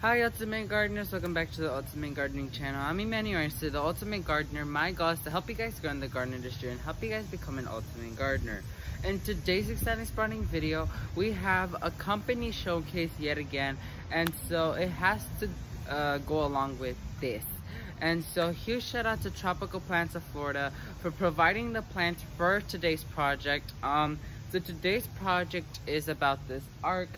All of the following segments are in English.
Hi Ultimate Gardeners, welcome back to the Ultimate Gardening channel. I'm Emmanuel, the Ultimate Gardener. My goal is to help you guys grow in the garden industry and help you guys become an Ultimate Gardener. In today's exciting spawning video, we have a company showcase yet again, and so it has to go along with this. And so huge shout out to Tropical Plants of Florida for providing the plants for today's project. So today's project is about this arc.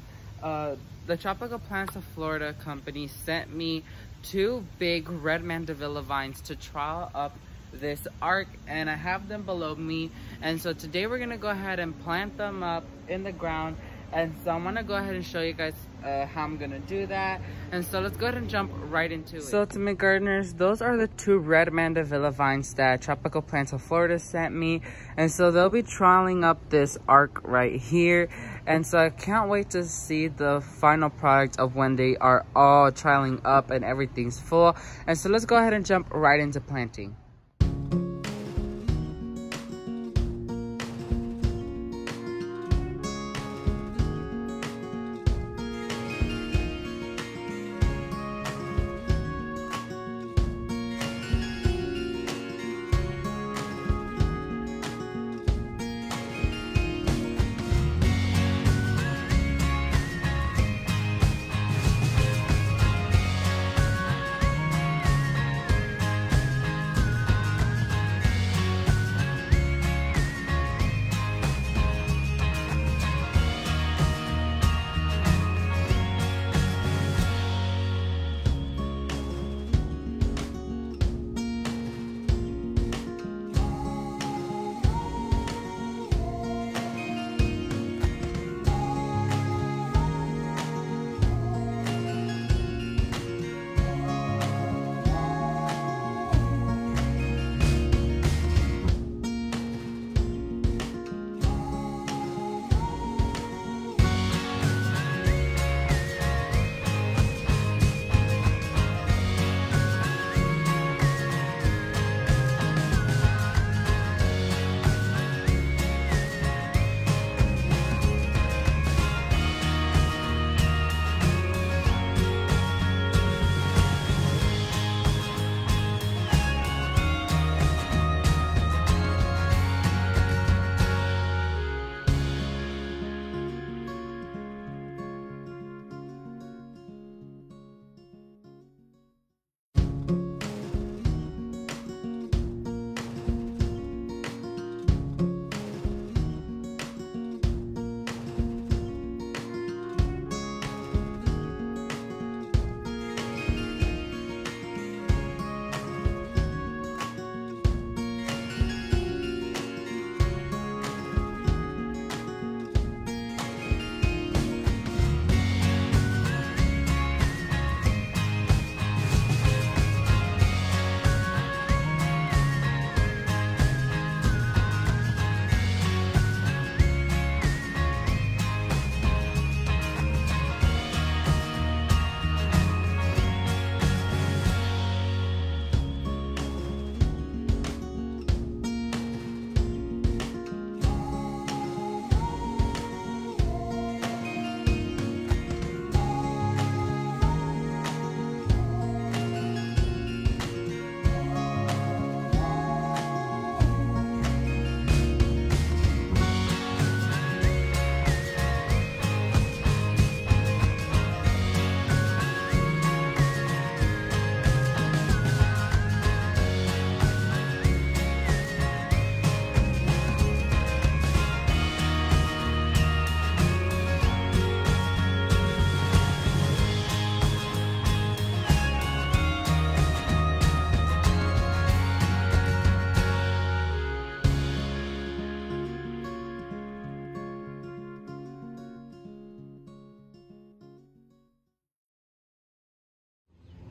The Tropical Plants of Florida company sent me 2 big red Mandevilla vines to trial up this arc, and I have them below me. And so today we're gonna go ahead and plant them up in the ground. And so I'm gonna go ahead and show you guys how I'm gonna do that. And so let's go ahead and jump right into it. So Ultimate Gardeners, those are the 2 red Mandevilla vines that Tropical Plants of Florida sent me. And so they'll be trialing up this arc right here. And so I can't wait to see the final product of when they are all trialing up and everything's full. And so let's go ahead and jump right into planting.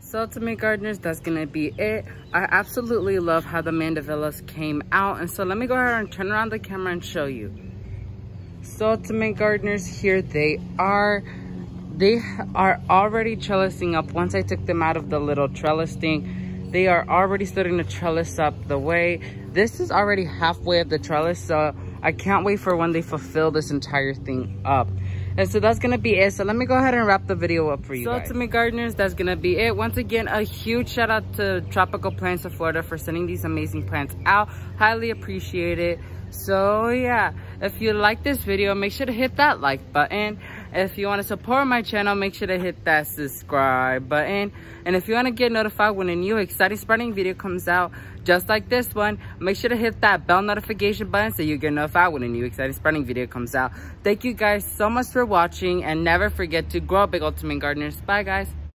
So Ultimate Gardeners, that's gonna be it. I absolutely love how the Mandevillas came out, and so let me go ahead and turn around the camera and show you. So Ultimate Gardeners, here they are. They are already trellising up. Once I took them out of the little trellis thing, they are already starting to trellis up the way. This is already halfway of the trellis, so I can't wait for when they fulfill this entire thing up. And so that's gonna be it. So let me go ahead and wrap the video up for you guys. So ultimate gardeners, that's gonna be it. Once again, a huge shout out to Tropical Plants of Florida for sending these amazing plants out. Highly appreciate it. So yeah, if you like this video, make sure to hit that like button. If you want to support my channel, make sure to hit that subscribe button. And if you want to get notified when a new exciting sprouting video comes out, just like this one, make sure to hit that bell notification button so you get notified when a new exciting sprouting video comes out. Thank you guys so much for watching, and never forget to grow big, ultimate gardeners. Bye guys.